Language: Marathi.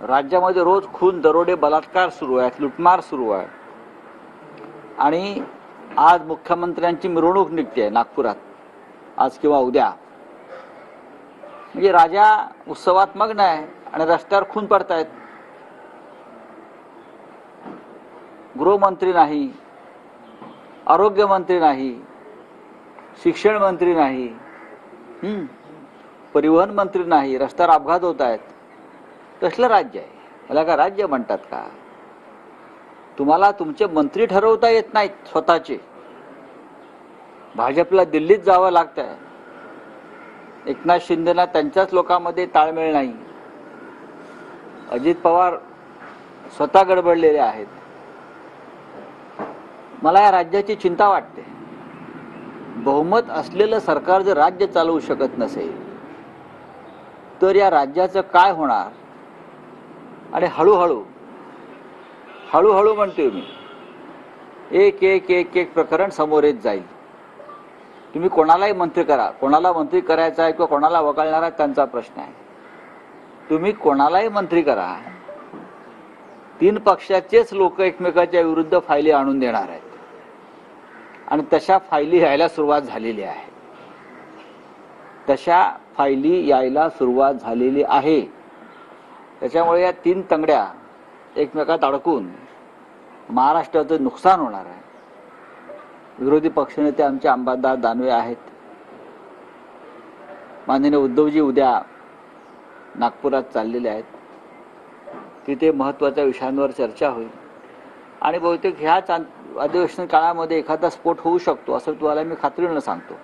राज्यामध्ये रोज खून, दरोडे, बलात्कार सुरू आहेत, लुटमार सुरू आहे आणि आज मुख्यमंत्र्यांची मिरवणूक निघते नागपुरात, आज किंवा उद्या. म्हणजे राजा उत्सवात मग्न आहे आणि रस्त्यावर खून पडतायत. गृहमंत्री नाही, आरोग्यमंत्री नाही, शिक्षण मंत्री नाही, परिवहन मंत्री नाही, रस्त्यावर अपघात होत आहेत. कसलं राज्य आहे? मला का राज्य म्हणतात का? तुम्हाला तुमचे मंत्री ठरवता येत नाहीत स्वतःचे. भाजपला दिल्लीत जावं लागतंय. एकनाथ शिंदेना त्यांच्याच लोकांमध्ये ताळमेळ नाही. अजित पवार स्वतः गडबडलेले आहेत. मला या राज्याची चिंता वाटते. बहुमत असलेलं सरकार जर राज्य चालवू शकत नसेल तर या राज्याचं काय होणार? आणि हळूहळू म्हणतोय मी, एक एक एक एक प्रकरण समोर येत जाईल. तुम्ही कोणालाही मंत्री करा, कोणाला मंत्री करायचा आहे किंवा कोणाला वगळणार आहे त्यांचा प्रश्न आहे. तुम्ही कोणालाही मंत्री करा, 3 पक्षाचेच लोक एकमेकाच्या विरुद्ध फायली आणून देणार आहेत आणि तशा फायली यायला सुरुवात झालेली आहे. त्याच्यामुळे या 3 तंगड्या एकमेकात अडकून महाराष्ट्राचं नुकसान होणार आहे. विरोधी पक्षनेते आमचे अंबादास दानवे आहेत. माननीय उद्धवजी उद्या नागपुरात चाललेले आहेत. तिथे महत्त्वाच्या विषयांवर चर्चा होईल आणि बहुतेक ह्याच अधिवेशन काळामध्ये एखादा स्फोट होऊ शकतो असं तुम्हाला मी खात्रीने सांगतो.